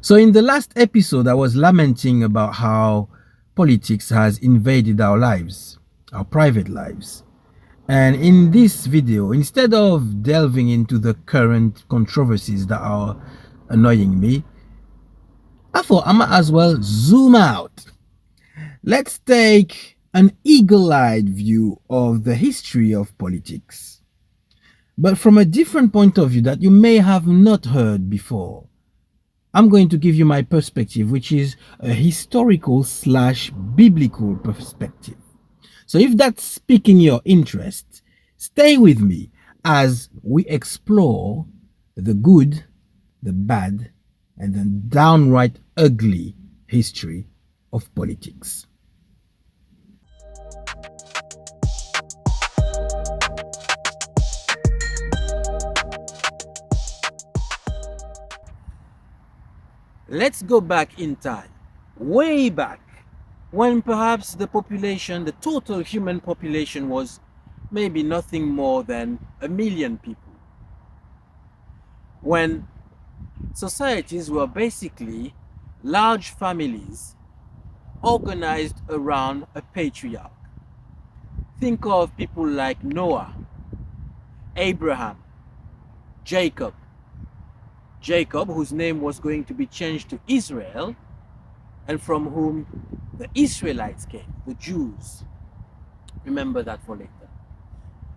So, in the last episode, I was lamenting about how politics has invaded our lives, our private lives. And in this video, instead of delving into the current controversies that are annoying me, I thought I might as well zoom out. Let's take an eagle eyed view of the history of politics, but from a different point of view that you may have not heard before. I'm going to give you my perspective, which is a historical slash biblical perspective. So if that's piquing your interest, stay with me as we explore the good, the bad, and the downright ugly history of politics. Let's go back in time, way back, when perhaps the population, the total human population, was maybe nothing more than 1 million people. When societies were basically large families organized around a patriarch. Think of people like Noah, Abraham, Jacob. Jacob, whose name was going to be changed to Israel, and from whom the Israelites came, the Jews. Remember that for later.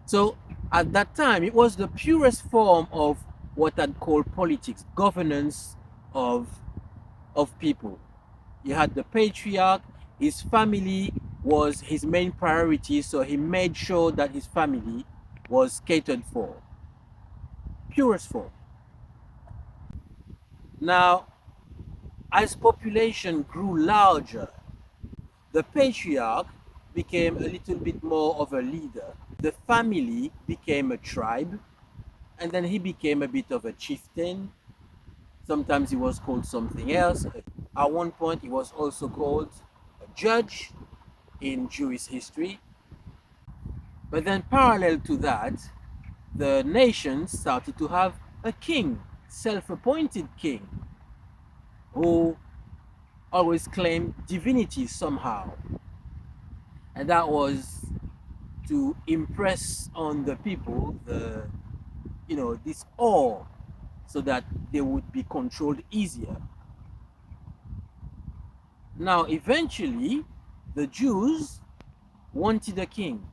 So at that time, it was the purest form of what I'd call politics, governance of people. You had the patriarch, his family was his main priority, so he made sure that his family was catered for. Purest form. Now, as population grew larger, the patriarch became a little bit more of a leader. The family became a tribe, and then he became a bit of a chieftain. Sometimes he was called something else. At one point, he was also called a judge in Jewish history. But then parallel to that, the nations started to have a king, self-appointed king, who always claimed divinity somehow. And that was to impress on the people this awe, so that they would be controlled easier. Now, eventually, the Jews wanted a king,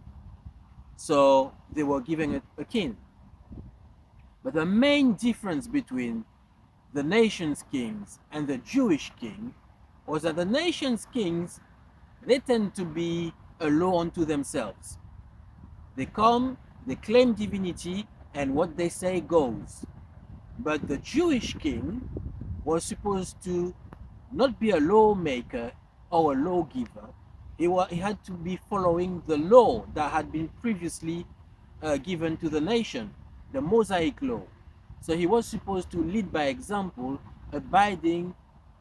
so they were given a king. But the main difference between the nation's kings and the Jewish king was that the nation's kings, they tend to be a law unto themselves. They come, they claim divinity, and what they say goes. But the Jewish king was supposed to not be a lawmaker or a lawgiver. He had to be following the law that had been previously given to the nation, the Mosaic law. So he was supposed to lead by example, abiding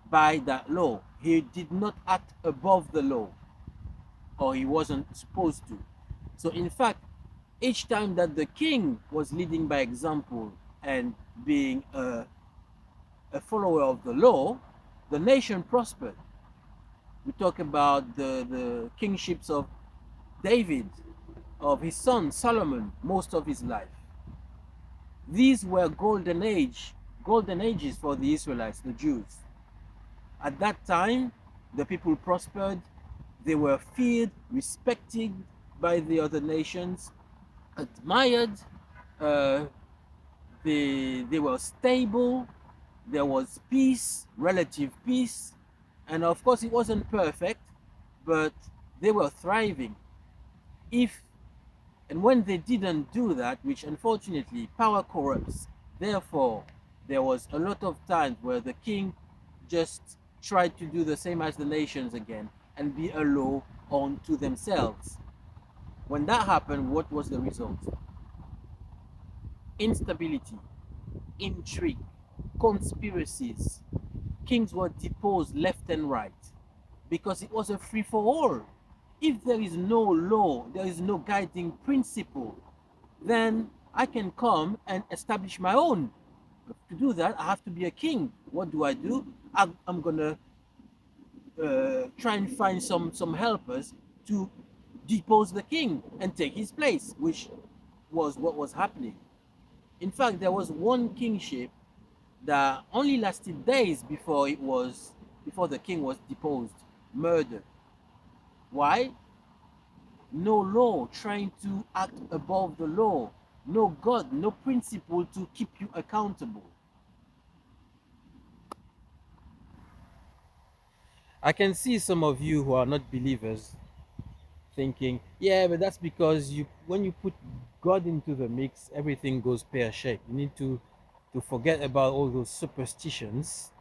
by that law. He did not act above the law, or he wasn't supposed to. So in fact, each time that the king was leading by example and being a follower of the law, the nation prospered. We talk about the kingships of David, of his son Solomon, most of his life. These were golden ages for the Israelites, the Jews. At that time, the people prospered. They were feared, respected by the other nations, admired. They were stable. There was peace, relative peace. And of course, it wasn't perfect, but they were thriving. And when they didn't do that, which unfortunately power corrupts, therefore there was a lot of times where the king just tried to do the same as the nations again and be a law unto themselves. When that happened, what was the result? Instability, intrigue, conspiracies. Kings were deposed left and right because it was a free-for-all. If there is no law, there is no guiding principle, then I can come and establish my own. To do that, I have to be a king. What do? I'm gonna try and find some helpers to depose the king and take his place, which was what was happening. In fact, there was one kingship that only lasted days before the king was deposed, murdered. Why? No law trying to act above the law, no God, no principle to keep you accountable. I can see some of you who are not believers thinking, yeah, but that's because when you put God into the mix, everything goes pear-shaped. You need to forget about all those superstitions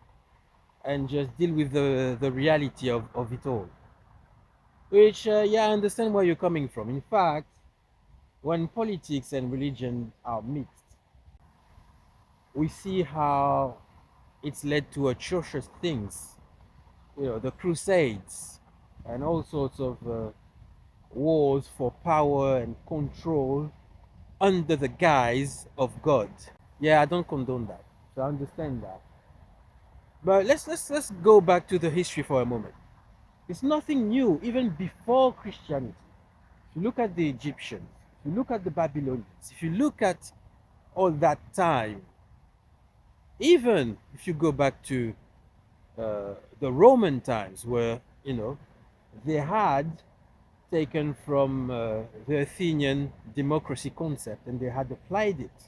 and just deal with the reality of it all. Which, yeah, I understand where you're coming from. In fact, when politics and religion are mixed, we see how it's led to atrocious things. The Crusades and all sorts of wars for power and control under the guise of God. Yeah, I don't condone that. So I understand that. But let's go back to the history for a moment. It's nothing new, even before Christianity. If you look at the Egyptians, if you look at the Babylonians, if you look at all that time, even if you go back to the Roman times, where they had taken from the Athenian democracy concept and they had applied it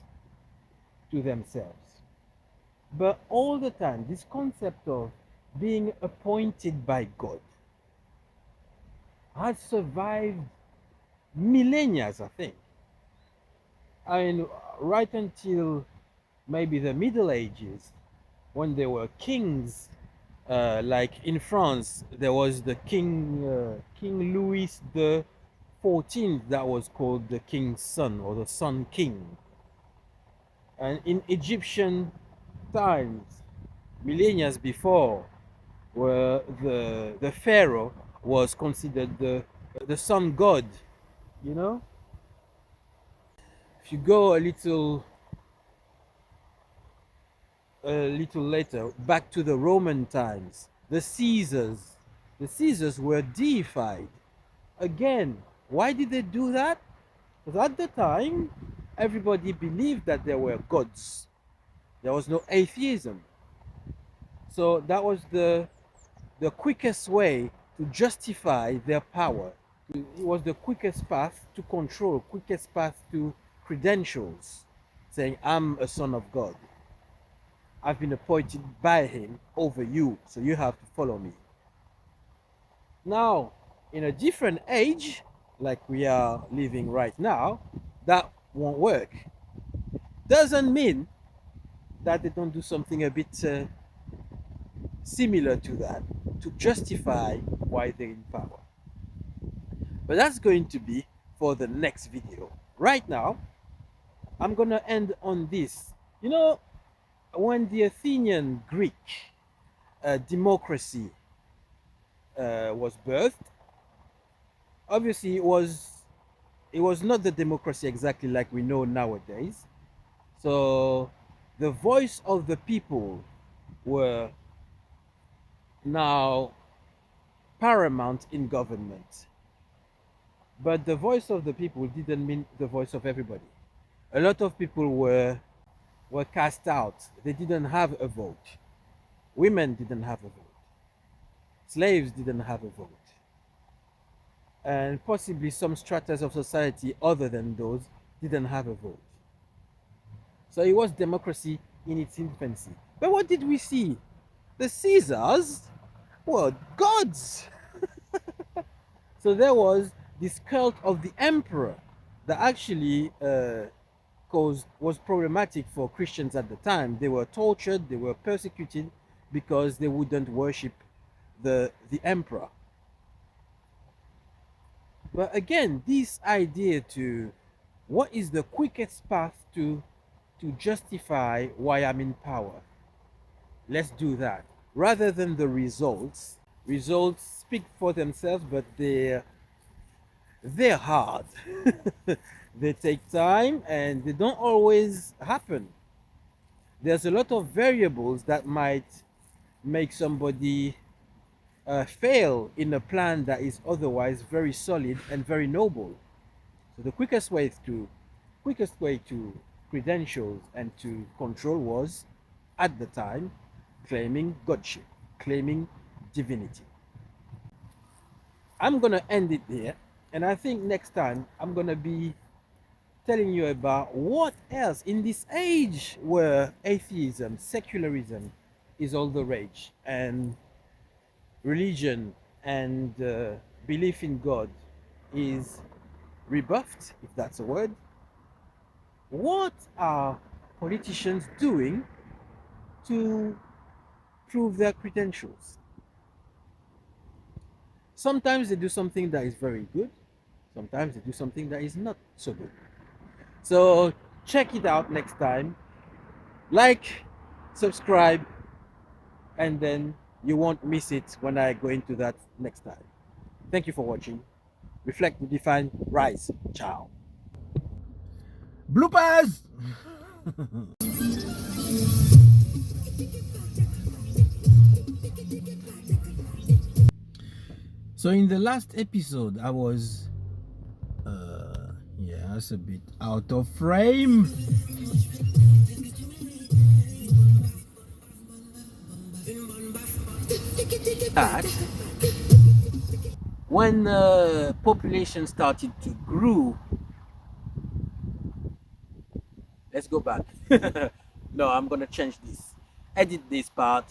to themselves. But all the time, this concept of being appointed by God has survived millennia, I think. I mean, right until maybe the Middle Ages, when there were kings, like in France, there was the King Louis the 14th that was called the King's Son or the Sun King. And in Egyptian times, millennia before, where the pharaoh was considered the sun god. You know, if you go a little later back to the Roman times, the Caesars were deified. Again, why did they do that? Because at the time, everybody believed that there were gods. There was no atheism. So that was the quickest way to justify their power. It was the quickest path to control, quickest path to credentials, saying, I'm a son of God. I've been appointed by him over you, so you have to follow me. Now, in a different age, like we are living right now, that won't work. Doesn't mean that they don't do something a bit similar to that to justify why they're in power. But that's going to be for the next video. Right now, I'm going to end on this. When the Athenian Greek democracy was birthed, obviously it was not the democracy exactly like we know nowadays. So the voice of the people were now paramount in government. But the voice of the people didn't mean the voice of everybody. A lot of people were cast out. They didn't have a vote. Women didn't have a vote. Slaves didn't have a vote. And possibly some stratas of society other than those didn't have a vote. So it was democracy in its infancy. But what did we see? The Caesars were gods. So there was this cult of the emperor that actually was problematic for Christians at the time. They were tortured, they were persecuted because they wouldn't worship the emperor. But again, this idea to what is the quickest path to justify why I'm in power? Let's do that. Rather than the results. Results speak for themselves, but they're hard. They take time and they don't always happen. There's a lot of variables that might make somebody fail in a plan that is otherwise very solid and very noble. So the quickest way to credentials and to control was, at the time, claiming godship, claiming divinity. I'm gonna end it there, and I think next time I'm gonna be telling you about what else in this age where atheism, secularism is all the rage, and religion and belief in God is rebuffed, if that's a word. What are politicians doing to prove their credentials? Sometimes they do something that is very good, sometimes they do something that is not so good. So check it out next time. Like, subscribe, and then you won't miss it when I go into that next time. Thank you for watching. Reflect, redefine, rise. Ciao. Bloopers! So in the last episode, I was, yeah, that's a bit out of frame. That when the population started to grow, let's go back. No, I'm gonna change this. Edit this part.